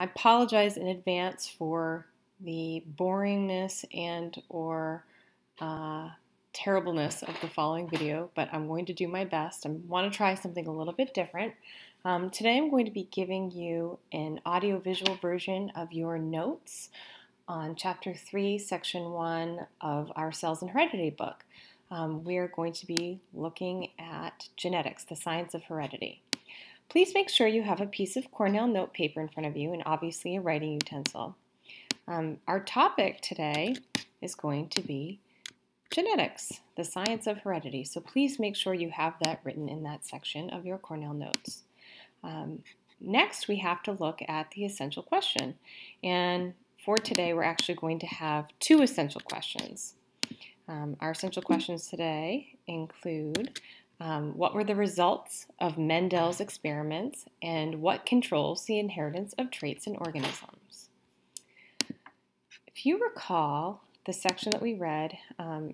I apologize in advance for the boringness and or terribleness of the following video, but I'm going to do my best. I want to try something a little bit different. Today I'm going to be giving you an audio-visual version of your notes on Chapter 3, Section 1 of our Cells and Heredity book. We are going to be looking at genetics, the science of heredity. Please make sure you have a piece of Cornell note paper in front of you and obviously a writing utensil. Our topic today is going to be genetics, the science of heredity. So please make sure you have that written in that section of your Cornell notes. Next, we have to look at the essential question. And for today, we're actually going to have two essential questions. Our essential questions today include what were the results of Mendel's experiments and what controls the inheritance of traits in organisms? If you recall, the section that we read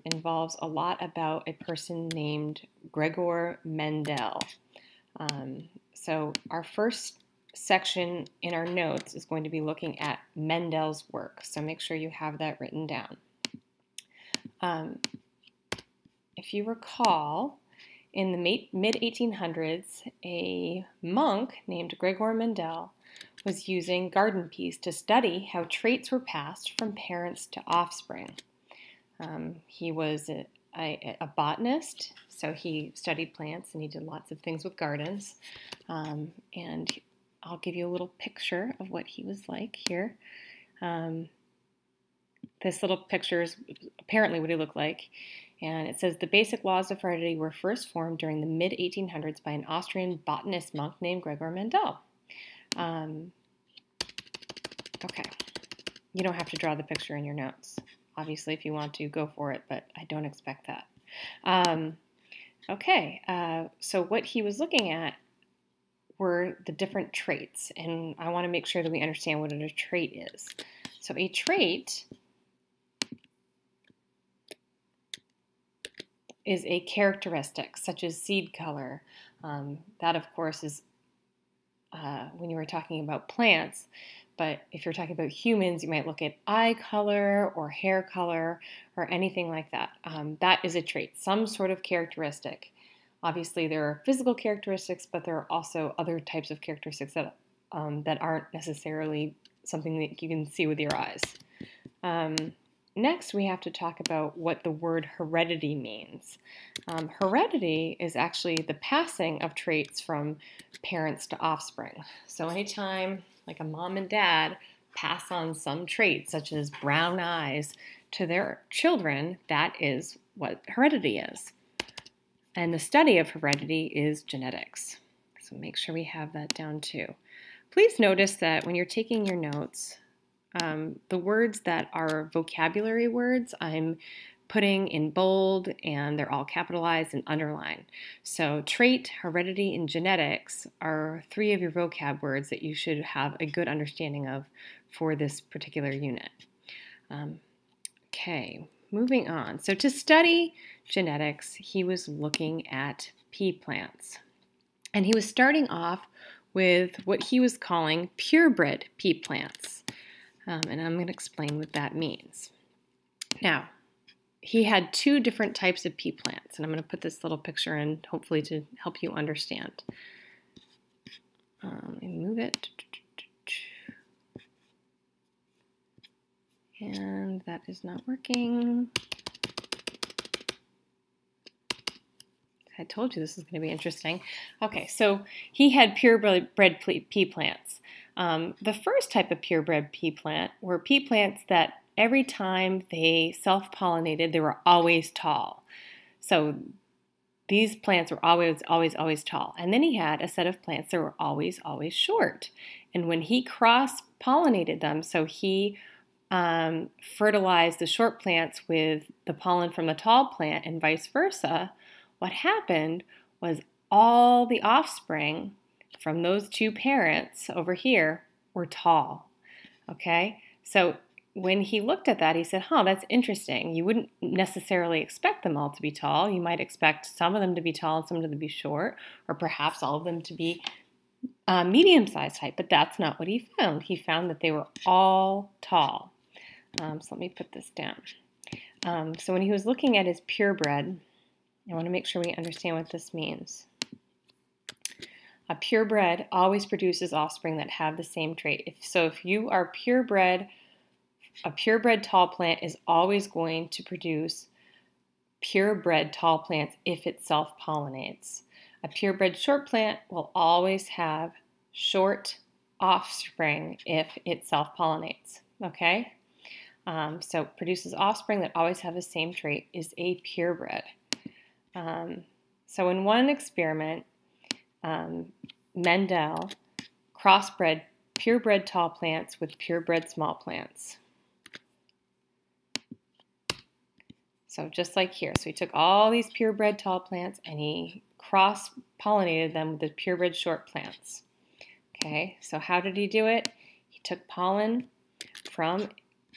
involves a lot about a person named Gregor Mendel. So our first section in our notes is going to be looking at Mendel's work. So make sure you have that written down. If you recall, in the mid-1800s, a monk named Gregor Mendel was using garden peas to study how traits were passed from parents to offspring. He was a botanist, so he studied plants and he did lots of things with gardens. And I'll give you a little picture of what he was like here. This little picture is apparently what he looked like. And it says, the basic laws of heredity were first formed during the mid-1800s by an Austrian botanist monk named Gregor Mendel. Okay, you don't have to draw the picture in your notes. Obviously, if you want to, go for it, but I don't expect that. So what he was looking at were the different traits, and I want to make sure that we understand what a trait is. So a trait is a characteristic, such as seed color. That, of course, is when you were talking about plants, but if you're talking about humans, you might look at eye color or hair color or anything like that. That is a trait, some sort of characteristic. Obviously, there are physical characteristics, but there are also other types of characteristics that aren't necessarily something that you can see with your eyes. Next, we have to talk about what the word heredity means. Heredity is actually the passing of traits from parents to offspring. So anytime like a mom and dad pass on some traits, such as brown eyes, to their children, that is what heredity is. And the study of heredity is genetics. So make sure we have that down too. Please notice that when you're taking your notes, the words that are vocabulary words, I'm putting in bold, and they're all capitalized and underlined. So trait, heredity, and genetics are three of your vocab words that you should have a good understanding of for this particular unit. Okay, moving on. So to study genetics, he was looking at pea plants. And he was starting off with what he was calling purebred pea plants. And I'm going to explain what that means. Now, he had two different types of pea plants, and I'm going to put this little picture in, hopefully to help you understand. Let me move it. And that is not working. I told you this is going to be interesting. Okay, so he had purebred pea plants. The first type of purebred pea plant were pea plants that every time they self-pollinated, they were always tall. So these plants were always tall. And then he had a set of plants that were always short. And when he cross-pollinated them, so he fertilized the short plants with the pollen from the tall plant and vice versa, what happened was all the offspring from those two parents over here were tall. Okay? So when he looked at that, he said, that's interesting. You wouldn't necessarily expect them all to be tall. You might expect some of them to be tall and some of them to be short, or perhaps all of them to be medium-sized height, but that's not what he found. He found that they were all tall. So let me put this down. So when he was looking at his purebred, I want to make sure we understand what this means. A purebred always produces offspring that have the same trait. If you are purebred, a purebred tall plant is always going to produce purebred tall plants if it self-pollinates. A purebred short plant will always have short offspring if it self-pollinates, okay? So produces offspring that always have the same trait is a purebred. So in one experiment, Mendel crossbred purebred tall plants with purebred small plants. So just like here, so he took all these purebred tall plants and he cross-pollinated them with the purebred short plants. Okay, so how did he do it? He took pollen from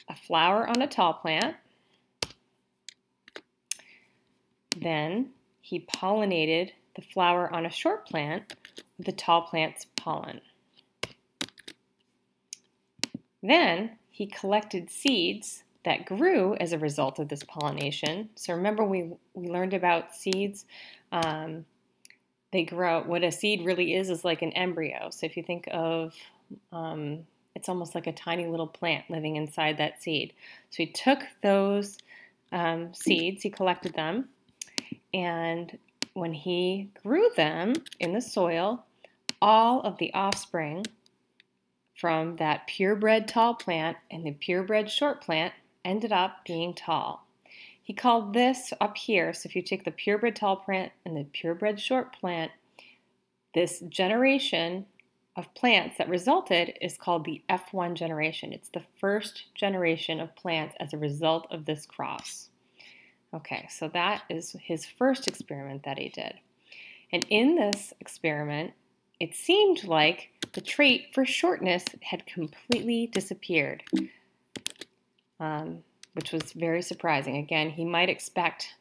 a flower on a tall plant. Then he pollinated the flower on a short plant with the tall plant's pollen. Then he collected seeds that grew as a result of this pollination. So remember we learned about seeds. They grow. What a seed really is like an embryo. So if you think of, it's almost like a tiny little plant living inside that seed. So he took those seeds, he collected them, and when he grew them in the soil, all of the offspring from that purebred tall plant and the purebred short plant ended up being tall. He called this up here, so if you take the purebred tall plant and the purebred short plant, this generation of plants that resulted is called the F1 generation. It's the first generation of plants as a result of this cross. Okay, so that is his first experiment that he did. And in this experiment, it seemed like the trait for shortness had completely disappeared, which was very surprising. Again, he might expect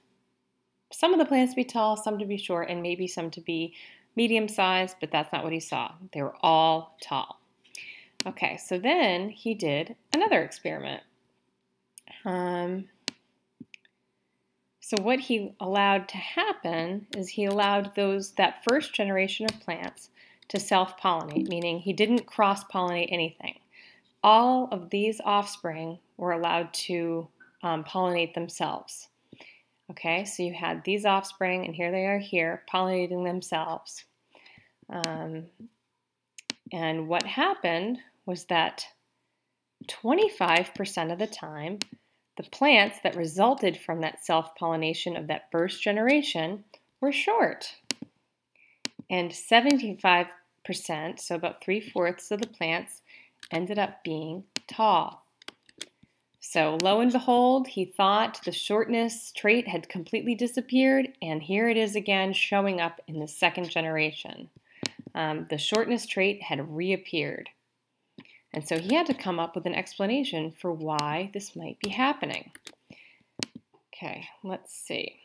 some of the plants to be tall, some to be short, and maybe some to be medium-sized, but that's not what he saw. They were all tall. Okay, so then he did another experiment. So what he allowed to happen is he allowed that first generation of plants to self-pollinate, meaning he didn't cross-pollinate anything. All of these offspring were allowed to pollinate themselves. Okay, so you had these offspring, and here they are here, pollinating themselves. And what happened was that 25% of the time, the plants that resulted from that self-pollination of that first generation were short. And 75%, so about 3/4 of the plants, ended up being tall. So lo and behold, he thought the shortness trait had completely disappeared, and here it is again showing up in the second generation. The shortness trait had reappeared. And so he had to come up with an explanation for why this might be happening. Okay, let's see.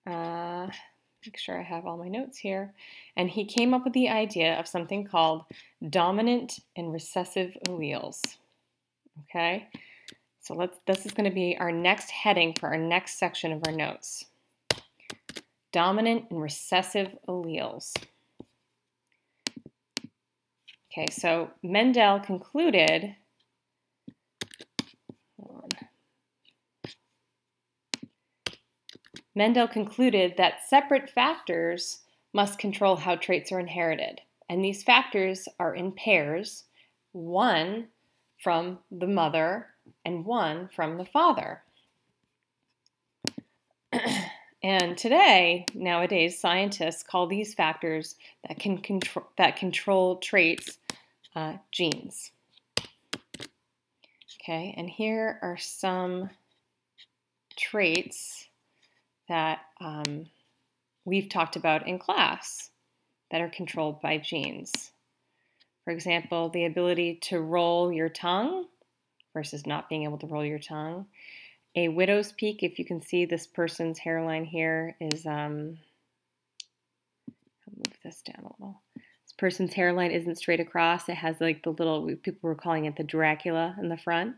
Make sure I have all my notes here. And he came up with the idea of something called dominant and recessive alleles. Okay, so this is going to be our next heading for our next section of our notes. Dominant and recessive alleles. Okay, so Mendel concluded, that separate factors must control how traits are inherited. And these factors are in pairs, one from the mother and one from the father. And nowadays, scientists call these factors that control traits genes. Okay, and here are some traits that we've talked about in class that are controlled by genes. For example, the ability to roll your tongue versus not being able to roll your tongue. A widow's peak, if you can see this person's hairline here, is, I'll move this down a little. This person's hairline isn't straight across. It has like the little, people were calling it the Dracula in the front.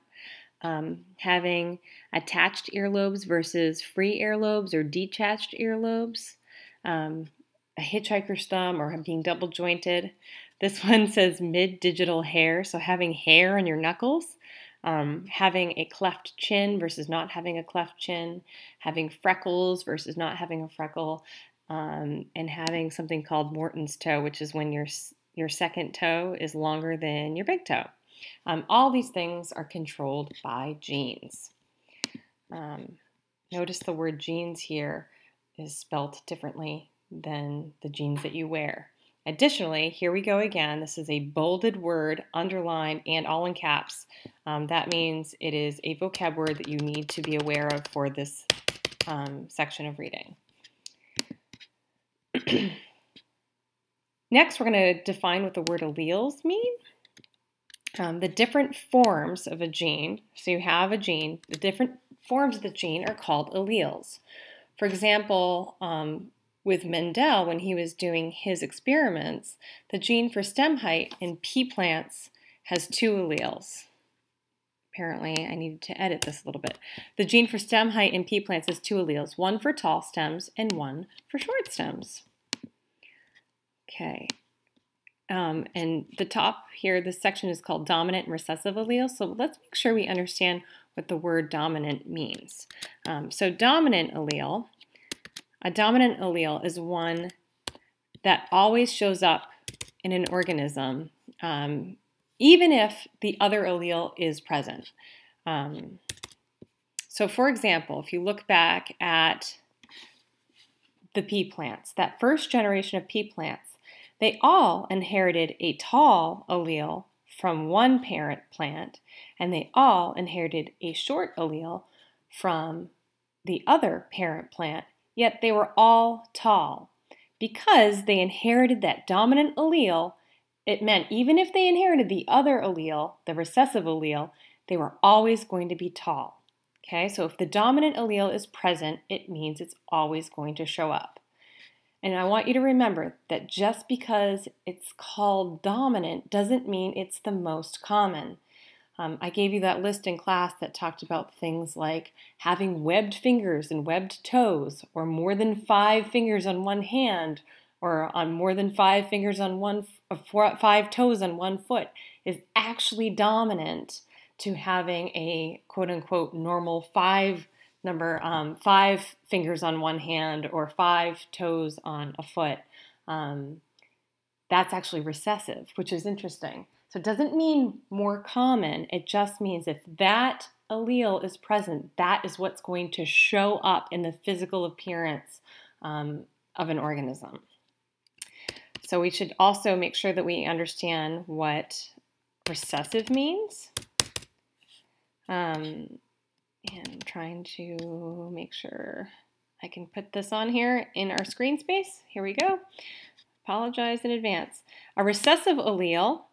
Having attached earlobes versus free earlobes or detached earlobes. A hitchhiker's thumb or being double jointed. This one says mid-digital hair, so having hair on your knuckles. Having a cleft chin versus not having a cleft chin. Having freckles versus not having a freckle. And having something called Morton's toe, which is when your second toe is longer than your big toe. All these things are controlled by genes. Notice the word genes here is spelt differently than the genes that you wear. Additionally, here we go again. This is a bolded word, underlined, and all in caps. That means it is a vocab word that you need to be aware of for this section of reading. Next, we're going to define what the word alleles mean. The different forms of a gene, so you have a gene, the different forms of the gene are called alleles. For example, with Mendel, when he was doing his experiments, the gene for stem height in pea plants has 2 alleles. Apparently, I needed to edit this a little bit. The gene for stem height in pea plants has 2 alleles, one for tall stems and one for short stems. Okay. And the top here, this section is called dominant and recessive alleles. So let's make sure we understand what the word dominant means. So a dominant allele is one that always shows up in an organism, even if the other allele is present. So for example, if you look back at the pea plants, that first generation of pea plants, they all inherited a tall allele from one parent plant, and they all inherited a short allele from the other parent plant, yet they were all tall. Because they inherited that dominant allele, it meant even if they inherited the other allele, the recessive allele, they were always going to be tall. Okay, so if the dominant allele is present, it means it's always going to show up. And I want you to remember that just because it's called dominant doesn't mean it's the most common. I gave you that list in class that talked about things like having webbed fingers and webbed toes, or more than 5 fingers on one hand, or on more than 5 fingers on 5 toes on one foot is actually dominant to having a quote-unquote normal 5 fingers on one hand or 5 toes on a foot. That's actually recessive, which is interesting. So it doesn't mean more common. It just means if that allele is present, that is what's going to show up in the physical appearance of an organism. So we should also make sure that we understand what recessive means. And I'm trying to make sure I can put this on here in our screen space. Here we go. Apologize in advance. A recessive allele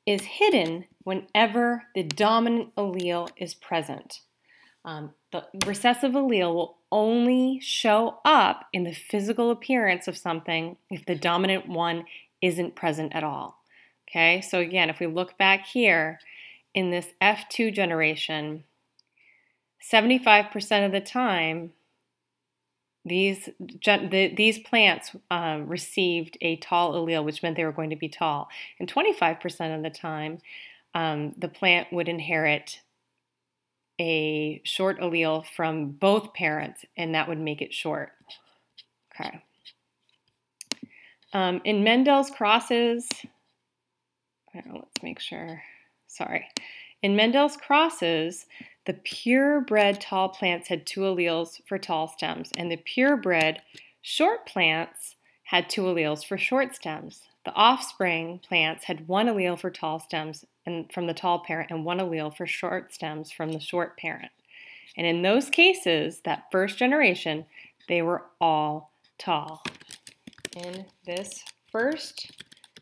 is hidden whenever the dominant allele is present. The recessive allele will only show up in the physical appearance of something if the dominant one isn't present at all. Okay, so again, if we look back here in this F2 generation, 75% of the time, these plants received a tall allele, which meant they were going to be tall. And 25% of the time, the plant would inherit a short allele from both parents, and that would make it short. Okay. In Mendel's crosses, let's make sure, sorry. In Mendel's crosses, the purebred tall plants had 2 alleles for tall stems, and the purebred short plants had 2 alleles for short stems. The offspring plants had 1 allele for tall stems and from the tall parent and 1 allele for short stems from the short parent. And in those cases, that first generation, they were all tall. In this first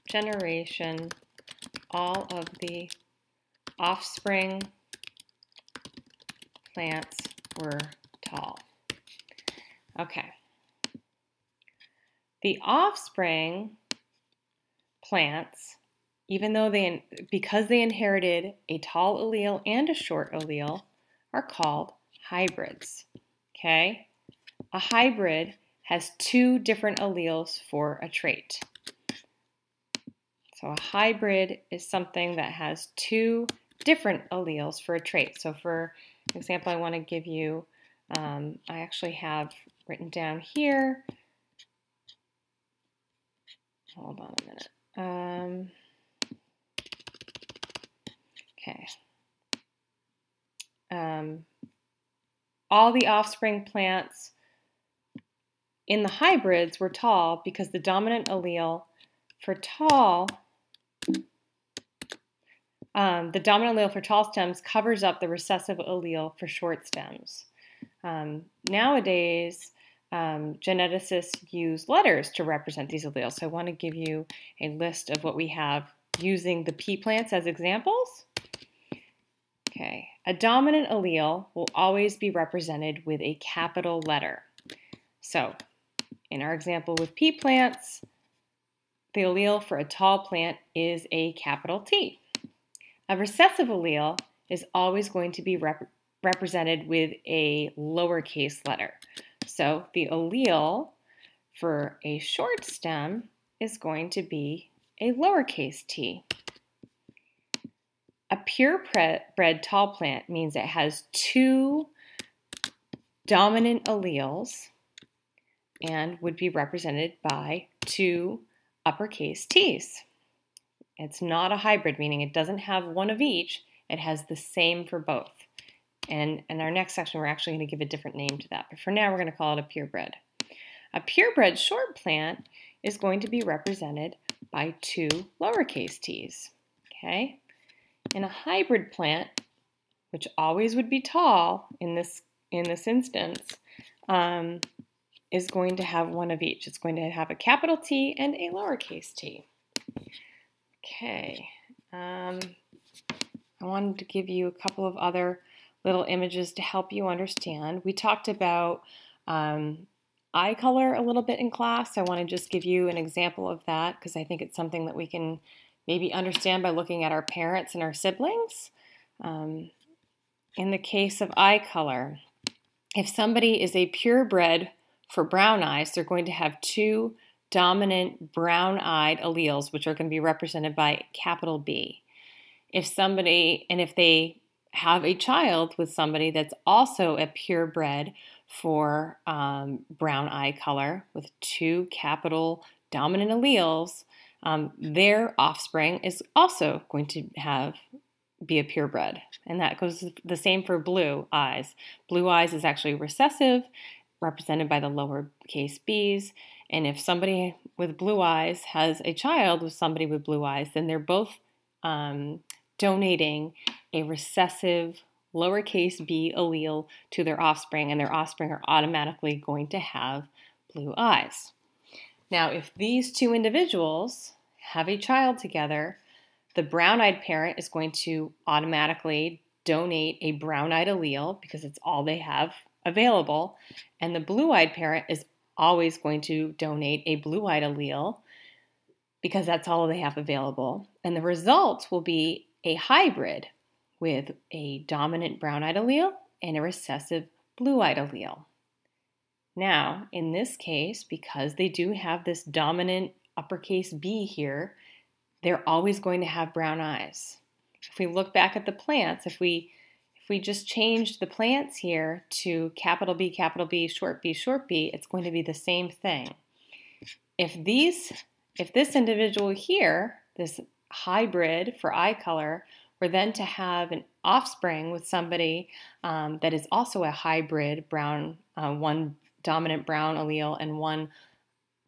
generation, all of the offspring plants were tall. Okay. The offspring plants, because they inherited a tall allele and a short allele, are called hybrids. Okay? A hybrid has two different alleles for a trait. So a hybrid is something that has two different alleles for a trait. So for example, I want to give you, I actually have written down here, hold on a minute. Okay. All the offspring plants in the hybrids were tall because the dominant allele for tall, stems covers up the recessive allele for short stems. Nowadays, geneticists use letters to represent these alleles. So I want to give you a list of what we have using the pea plants as examples. Okay, a dominant allele will always be represented with a capital letter. So in our example with pea plants, the allele for a tall plant is a capital T. A recessive allele is always going to be represented with a lowercase letter. So the allele for a short stem is going to be a lowercase t. A purebred tall plant means it has two dominant alleles and would be represented by two uppercase t's. It's not a hybrid, meaning it doesn't have one of each. It has the same for both. And in our next section, we're actually going to give a different name to that. But for now, we're going to call it a purebred. A purebred short plant is going to be represented by two lowercase t's. Okay? And a hybrid plant, which always would be tall in this instance, is going to have one of each. It's going to have a capital T and a lowercase t. Okay. I wanted to give you a couple of other little images to help you understand. We talked about eye color a little bit in class. I want to just give you an example of that because I think it's something that we can maybe understand by looking at our parents and our siblings. In the case of eye color, if somebody is a purebred for brown eyes, they're going to have two dominant brown-eyed alleles, which are going to be represented by capital B. If they have a child with somebody that's also a purebred for brown eye color with two capital dominant alleles, their offspring is also going to be a purebred. And that goes the same for blue eyes. Blue eyes is actually recessive, represented by the lowercase b's. And if somebody with blue eyes has a child with somebody with blue eyes, then they're both donating a recessive lowercase b allele to their offspring, and their offspring are automatically going to have blue eyes. Now, if these two individuals have a child together, the brown-eyed parent is going to automatically donate a brown-eyed allele because it's all they have available, and the blue-eyed parent is always going to donate a blue-eyed allele because that's all they have available. And the result will be a hybrid with a dominant brown-eyed allele and a recessive blue-eyed allele. Now, in this case, because they do have this dominant uppercase B here, they're always going to have brown eyes. If we look back at the plants, if we just changed the plants here to capital B, short b, it's going to be the same thing. If this individual here, this hybrid for eye color, were then to have an offspring with somebody that is also a hybrid brown, one dominant brown allele and one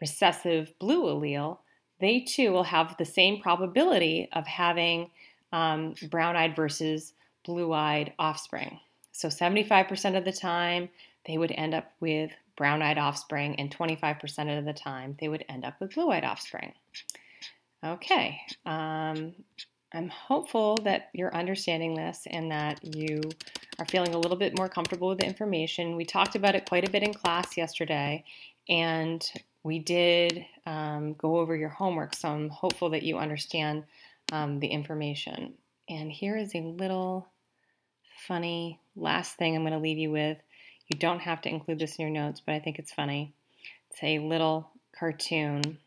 recessive blue allele, they too will have the same probability of having brown-eyed versus blue-eyed offspring. So 75% of the time, they would end up with brown-eyed offspring, and 25% of the time, they would end up with blue-eyed offspring. Okay, I'm hopeful that you're understanding this and that you are feeling a little bit more comfortable with the information. We talked about it quite a bit in class yesterday, and we did go over your homework, so I'm hopeful that you understand the information. And here is a little funny last thing I'm going to leave you with. You don't have to include this in your notes, but I think it's funny. It's a little cartoon.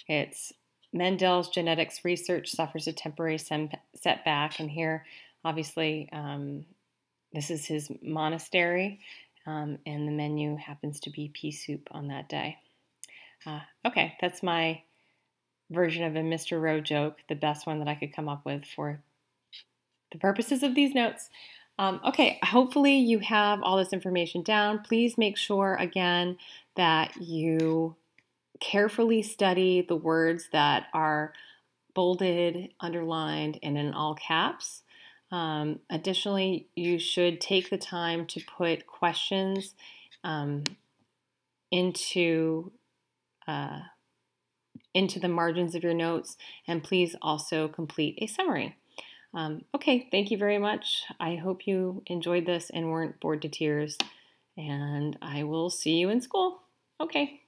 It's Mendel's genetics research suffers a temporary setback, and here, obviously, this is his monastery, and the menu happens to be pea soup on that day. Okay, that's my version of a Mr. Rowe joke, the best one that I could come up with for the purposes of these notes. Okay, hopefully you have all this information down. Please make sure, again, that you carefully study the words that are bolded, underlined, and in all caps. Additionally, you should take the time to put questions into the margins of your notes, and please also complete a summary. Okay, thank you very much. I hope you enjoyed this and weren't bored to tears, and I will see you in school. Okay.